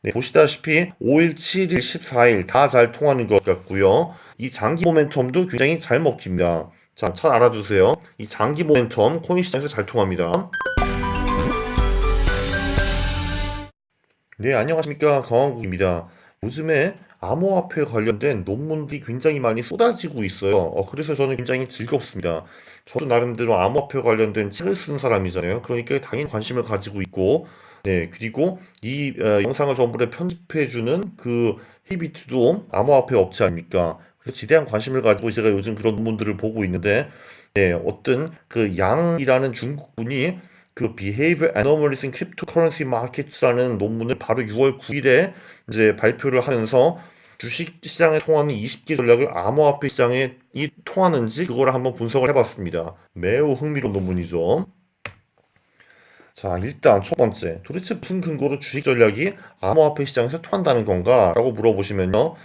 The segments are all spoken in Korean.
네, 보시다시피 5일, 7일, 14일 다 잘 통하는 것 같고요. 이 장기 모멘텀도 굉장히 잘 먹힙니다. 자, 잘 알아두세요. 이 장기 모멘텀 코인 시장에서 잘 통합니다. 네, 안녕하십니까. 강원국입니다. 요즘에 암호화폐 관련된 논문들이 굉장히 많이 쏟아지고 있어요. 그래서 저는 굉장히 즐겁습니다. 저도 나름대로 암호화폐 관련된 책을 쓰는 사람이잖아요. 그러니까 당연히 관심을 가지고 있고, 네, 그리고 이 영상을 전부 다 편집해주는 그 히비트도 암호화폐 업체 아닙니까? 그래서 지대한 관심을 가지고 제가 요즘 그런 논문들을 보고 있는데, 네, 어떤 그 양이라는 중국 분이 그 Behavior Anomalies in Cryptocurrency Markets라는 논문을 바로 6월 9일에 이제 발표를 하면서 주식 시장에 통하는 20개 전략을 암호화폐 시장에 통하는지 그거를 한번 분석을 해봤습니다. 매우 흥미로운 논문이죠. 자, 일단 첫 번째, 도대체 무슨 근거로 주식 전략이 암호화폐 시장에서 통한다는 건가? 라고 물어보시면요.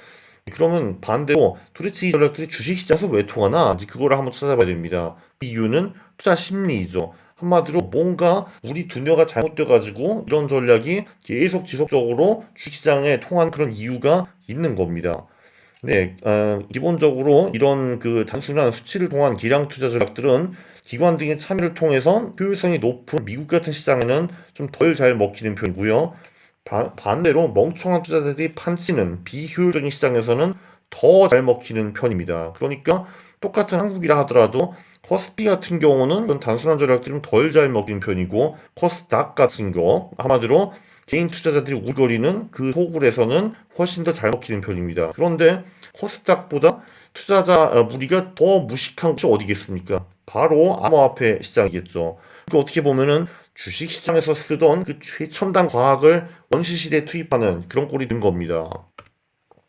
그러면 반대로 도대체 이 전략들이 주식 시장에서 왜 통하나? 이제 그거를 한번 찾아봐야 됩니다. 그 이유는 투자 심리이죠. 한마디로 뭔가 우리 두뇌가 잘못돼가지고 이런 전략이 계속 지속적으로 주식시장에 통한 그런 이유가 있는 겁니다. 네, 기본적으로 이런 그 단순한 수치를 통한 기량 투자 전략들은 기관 등의 참여를 통해서 효율성이 높은 미국 같은 시장에는 좀 덜 잘 먹히는 편이고요. 반대로 멍청한 투자자들이 판치는 비효율적인 시장에서는 더 잘 먹히는 편입니다. 그러니까 똑같은 한국이라 하더라도 코스피 같은 경우는 이런 단순한 전략들은 덜 잘 먹히는 편이고 코스닥 같은 거 한마디로 개인 투자자들이 우거리는 그 소굴에서는 훨씬 더 잘 먹히는 편입니다. 그런데 코스닥보다 투자자 무리가 더 무식한 곳이 어디겠습니까? 바로 암호화폐 시장이겠죠. 그 어떻게 보면은 주식 시장에서 쓰던 그 최첨단 과학을 원시시대에 투입하는 그런 꼴이 된 겁니다.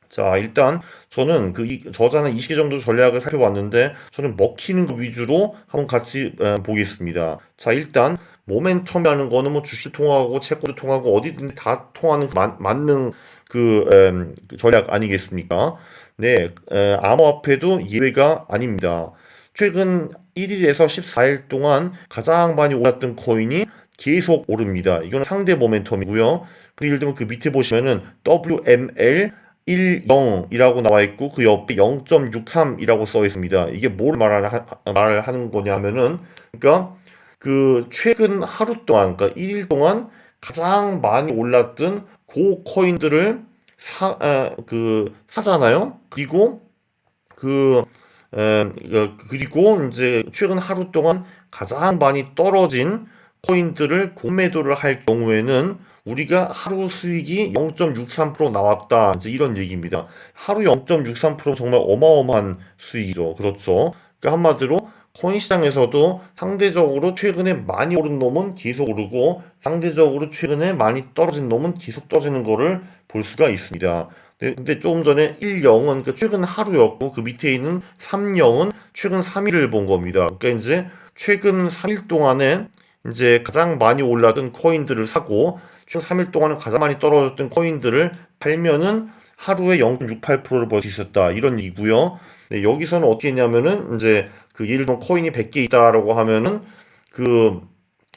자, 일단 저는 저자는 20개 정도 전략을 살펴봤는데 저는 먹히는 거 위주로 한번 같이 보겠습니다. 자, 일단 모멘텀이라는 거는 뭐 주식 통하고 채권도 통하고 어디든 다 통하는 맞는 그 전략 아니겠습니까? 네, 암호화폐도 예외가 아닙니다. 최근 1일에서 14일 동안 가장 많이 올랐던 코인이 계속 오릅니다. 이거는 상대 모멘텀이고요. 예를 들면 그 밑에 보시면은 WML 10이라고 나와 있고 그 옆에 0.63이라고 써 있습니다. 이게 뭘 말하는 거냐면은 그러니까 그 최근 하루 동안 그러니까 1일 동안 가장 많이 올랐던 그 코인들을 사잖아요. 그 그리고 이제 최근 하루 동안 가장 많이 떨어진 코인들을 공매도를 할 경우에는 우리가 하루 수익이 0.63% 나왔다. 이제 이런 얘기입니다. 하루 0.63% 정말 어마어마한 수익이죠. 그렇죠. 그러니까 한마디로 코인 시장에서도 상대적으로 최근에 많이 오른 놈은 계속 오르고 상대적으로 최근에 많이 떨어진 놈은 계속 떨어지는 거를 볼 수가 있습니다. 네, 근데 조금 전에 10은 그 최근 하루였고 그 밑에 있는 30은 최근 3일을 본 겁니다. 그러니까 이제 최근 3일 동안에 이제 가장 많이 올랐던 코인들을 사고 최근 3일 동안에 가장 많이 떨어졌던 코인들을 팔면은 하루에 0.68%를 벌 수 있었다. 이런 얘기고요. 네, 여기서는 어떻게 했냐면은 이제 그 예를 들면 코인이 100개 있다라고 하면은 그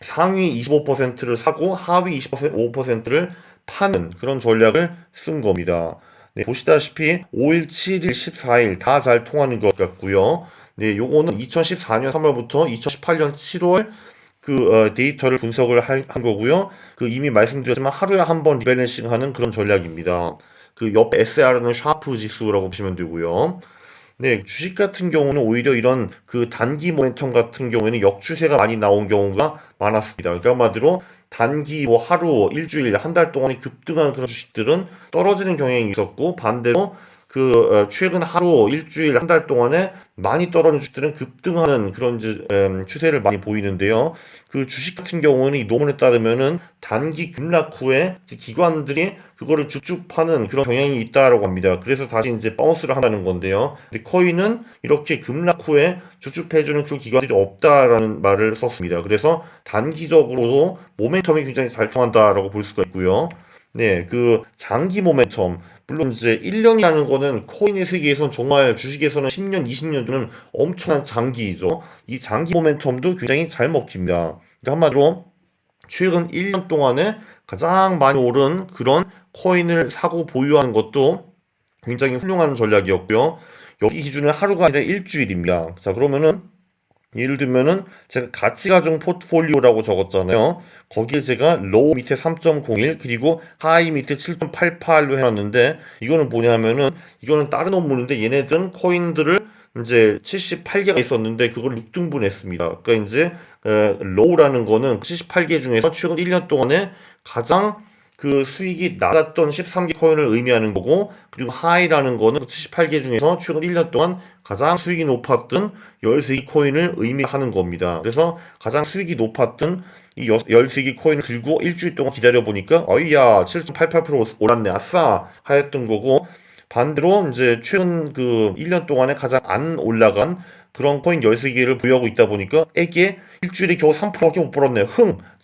상위 25%를 사고 하위 25%를 파는 그런 전략을 쓴 겁니다. 네, 보시다시피 5일, 7일, 14일 다 잘 통하는 것 같고요. 네, 요거는 2014년 3월부터 2018년 7월 데이터를 분석을 한 거고요. 그 이미 말씀드렸지만 하루에 한 번 리밸런싱 하는 그런 전략입니다. 그 옆 SR은 샤프 지수라고 보시면 되고요. 네, 주식 같은 경우는 오히려 이런 그 단기 모멘텀 같은 경우에는 역추세가 많이 나온 경우가 많았습니다. 그러니까 한마디로 단기 뭐 하루, 일주일, 한 달 동안에 급등한 그런 주식들은 떨어지는 경향이 있었고 반대로 최근 하루, 일주일, 한 달 동안에 많이 떨어진 주식들은 급등하는 그런 추세를 많이 보이는데요. 그 주식 같은 경우는 이 논문에 따르면은 단기 급락 후에 기관들이 그거를 쭉쭉 파는 그런 경향이 있다라고 합니다. 그래서 다시 이제 바운스를 한다는 건데요. 근데 코인은 이렇게 급락 후에 쭉쭉 패주는 그런 기관들이 없다라는 말을 썼습니다. 그래서 단기적으로도 모멘텀이 굉장히 잘 통한다라고 볼 수가 있고요. 네, 그 장기 모멘텀 물론 이제 1년이라는 거는 코인의 세계에선 정말 주식에서는 10년, 20년은 엄청난 장기이죠. 이 장기 모멘텀도 굉장히 잘 먹힙니다. 그러니까 한마디로 최근 1년 동안에 가장 많이 오른 그런 코인을 사고 보유하는 것도 굉장히 훌륭한 전략이었고요. 여기 기준은 하루가 아니라 일주일입니다. 자, 그러면은 예를 들면은 제가 가치가 중 포트폴리오라고 적었잖아요. 거기에 제가 로우 밑에 3.01 그리고 하이 밑에 7.88로 해놨는데 이거는 뭐냐면은 이거는 다른 업무인데 얘네들은 코인들을 이제 78개가 있었는데 그걸 6등분 했습니다. 그러니까 이제 로우라는 거는 78개 중에서 최근 1년 동안에 가장 그 수익이 낮았던 13개 코인을 의미하는 거고, 그리고 하이라는 거는 78개 중에서 최근 1년 동안 가장 수익이 높았던 13개 코인을 의미하는 겁니다. 그래서 가장 수익이 높았던 이 13개 코인을 들고 일주일 동안 기다려 보니까 어이야 7.88% 올랐네 아싸 하였던 거고, 반대로 이제 최근 그 1년 동안에 가장 안 올라간 그런 코인 13개를 보유하고 있다 보니까 애게 일주일에 겨우 3%밖에 못 벌었네.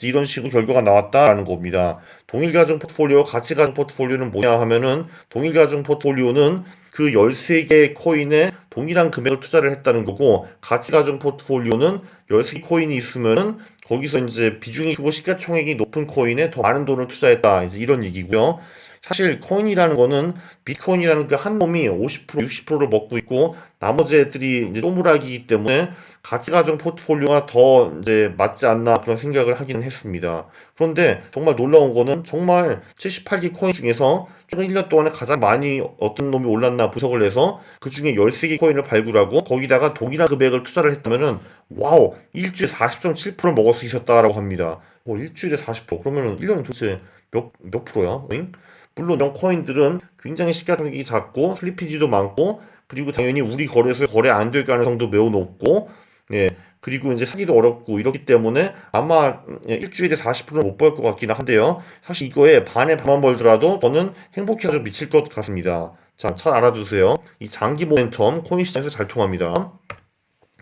이런 식으로 결과가 나왔다라는 겁니다. 동일가중 포트폴리오, 가치가중 포트폴리오는 뭐냐 하면은 동일가중 포트폴리오는 그 13개 코인에 동일한 금액을 투자를 했다는 거고, 가치가중 포트폴리오는 13개 코인이 있으면은 거기서 이제 비중이 크고 시가총액이 높은 코인에 더 많은 돈을 투자했다. 이제 이런 얘기고요. 사실 코인이라는 거는 비트코인이라는 그 한 놈이 50%, 60%를 먹고 있고 나머지 애들이 이제 쪼무락이기 때문에 가치가중 포트폴리오가 더 이제 맞지 않나 그런 생각을 하기는 했습니다. 그런데 정말 놀라운 거는 정말 78개 코인 중에서 최근 1년 동안에 가장 많이 어떤 놈이 올랐나 분석을 해서 그 중에 13개 코인을 발굴하고 거기다가 동일한 금액을 투자를 했다면은 와우 일주일에 40.7%를 먹을 수 있었다라고 합니다. 일주일에 40% 그러면은 1년에 도대체 몇 프로야? 응? 물론 이런 코인들은 굉장히 시가총액이 작고 슬리피지도 많고 그리고 당연히 우리 거래소에 거래 안 될 가능성도 매우 높고 예 그리고 이제 사기도 어렵고 이렇기 때문에 아마 일주일에 40%는 못 벌 것 같기는 한데요. 사실 이거에 반에 반만 벌더라도 저는 행복해 아주 미칠 것 같습니다. 자, 잘 알아두세요. 이 장기 모멘텀 코인 시장에서 잘 통합니다.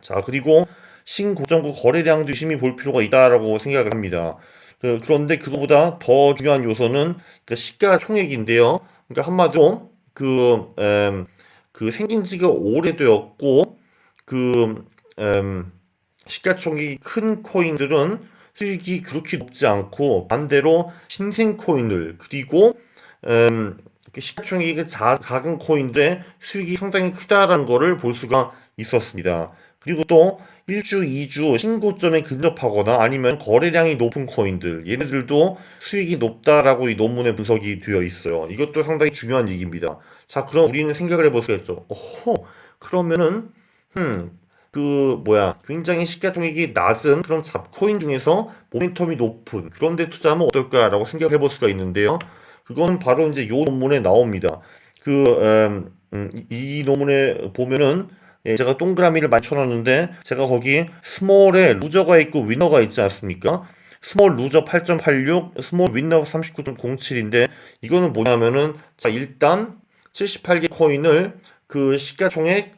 자, 그리고 신고정고 거래량도 유심히 볼 필요가 있다라고 생각을 합니다. 그런데 그거보다 더 중요한 요소는 그 시가총액인데요. 그러니까 한마디로 그 생긴 지가 오래되었고 그 시가총액이 큰 코인들은 수익이 그렇게 높지 않고 반대로 신생 코인들 그리고 시가총액이 작은 코인들의 수익이 상당히 크다라는 거를 볼 수가 있었습니다. 그리고 또 1주, 2주 신고점에 근접하거나 아니면 거래량이 높은 코인들 얘네들도 수익이 높다라고 이 논문에 분석이 되어 있어요. 이것도 상당히 중요한 얘기입니다. 자, 그럼 우리는 생각을 해보겠죠. 그러면은 굉장히 시가총액이 낮은 그런 잡코인 중에서 모멘텀이 높은 그런데 투자하면 어떨까라고 생각해 볼 수가 있는데요. 그거는 바로 이제 요 논문에 나옵니다. 이 논문에 보면은 제가 동그라미를 많이 쳐놨는데 제가 거기 스몰에 루저가 있고 위너가 있지 않습니까? 스몰 루저 8.86, 스몰 위너 39.07인데 이거는 뭐냐면은 자 일단 78개 코인을 그 시가총액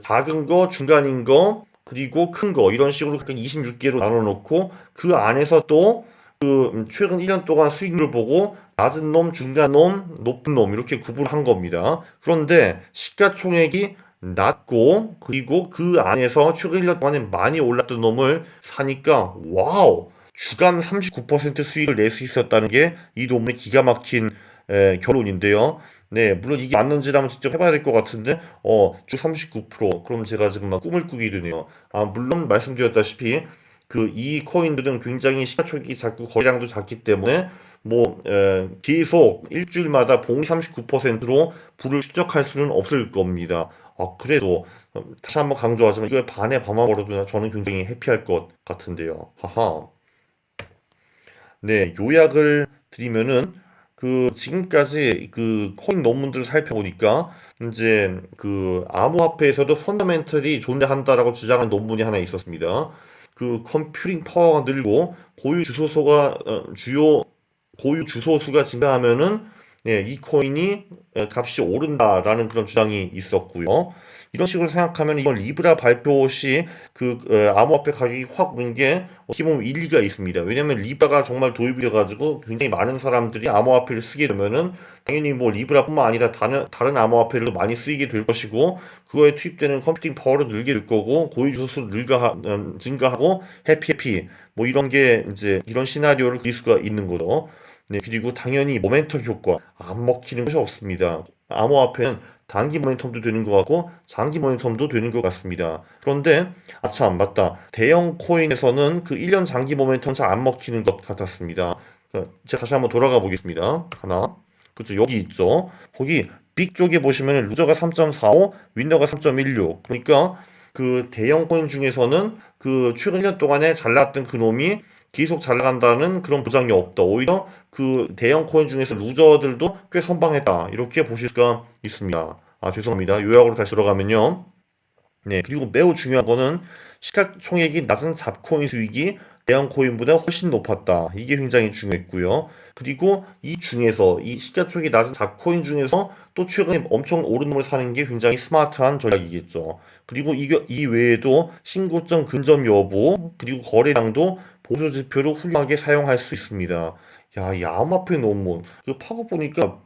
작은 거, 중간인 거, 그리고 큰 거 이런 식으로 26개로 나눠 놓고 그 안에서 또 최근 1년 동안 수익률을 보고 낮은 놈, 중간 놈, 높은 놈 이렇게 구분한 겁니다. 그런데 시가총액이 낮고 그리고 그 안에서 최근 1년 동안에 많이 올랐던 놈을 사니까 와우 주간 39% 수익을 낼 수 있었다는 게 이 논문의 기가 막힌 결론인데요. 네, 물론 이게 맞는지 한번 직접 해봐야 될 것 같은데, 주 39%. 그럼 제가 지금 막 꿈을 꾸게 되네요. 물론 말씀드렸다시피, 이 코인들은 굉장히 시가총액이 작고 거래량도 작기 때문에, 계속 일주일마다 봉이 39%로 부를 추적할 수는 없을 겁니다. 그래도, 다시 한번 강조하지만, 이거에 반에 반만 벌어도 저는 굉장히 해피할 것 같은데요. 하하. 네, 요약을 드리면은, 지금까지 코인 논문들을 살펴보니까, 이제 암호화폐에서도 펀더멘털이 존재한다라고 주장한 논문이 하나 있었습니다. 컴퓨팅 파워가 늘고, 고유 주소수가 증가하면은, 네, 이 코인이 값이 오른다라는 그런 주장이 있었고요. 이런 식으로 생각하면 이번 리브라 발표 시 암호화폐 가격이 확 오른 게 어떻게 보면 일리가 있습니다. 왜냐면 리브라가 정말 도입이 돼가지고 굉장히 많은 사람들이 암호화폐를 쓰게 되면은 당연히 뭐 리브라뿐만 아니라 다른 암호화폐를 많이 쓰이게 될 것이고 그거에 투입되는 컴퓨팅 파워를 늘게 될 거고 고유 주소수 증가하고 해피 뭐 이런 게 이제 이런 시나리오를 그릴 수가 있는 거죠. 네, 그리고 당연히 모멘텀 효과 안 먹히는 것이 없습니다. 암호화폐는 단기 모멘텀도 되는 것 같고 장기 모멘텀도 되는 것 같습니다. 그런데 참 맞다. 대형 코인에서는 그 1년 장기 모멘텀 잘 안 먹히는 것 같았습니다. 제가 다시 한번 돌아가 보겠습니다. 하나. 그렇죠. 여기 있죠. 거기 빅 쪽에 보시면 루저가 3.45, 윈너가 3.16. 그러니까 그 대형 코인 중에서는 그 최근 1년 동안에 잘 나갔던 그 놈이 계속 잘 나간다는 그런 보장이 없다. 오히려 그 대형 코인 중에서 루저들도 꽤 선방했다. 이렇게 보실 수가 있습니다. 아, 죄송합니다. 요약으로 다시 들어가면요. 네, 그리고 매우 중요한 거는 시가총액이 낮은 잡코인 수익이 대형 코인보다 훨씬 높았다. 이게 굉장히 중요했고요. 그리고 이 중에서 이 시가총액이 낮은 잡코인 중에서 또 최근에 엄청 오른 놈을 사는 게 굉장히 스마트한 전략이겠죠. 그리고 이 외에도 신고점 근접 여부 그리고 거래량도 보조 지표로 훌륭하게 사용할 수 있습니다. 야, 이 암호화폐 논문 파고 보니까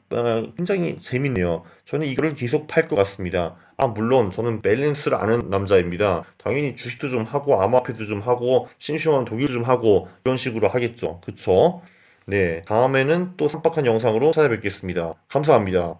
굉장히 재밌네요. 저는 이거를 계속 팔 것 같습니다. 아, 물론 저는 밸런스를 아는 남자입니다. 당연히 주식도 좀 하고 암호화폐도 좀 하고 심심하면 독일 좀 하고 이런 식으로 하겠죠. 그쵸? 네, 다음에는 또 쌈박한 영상으로 찾아뵙겠습니다. 감사합니다.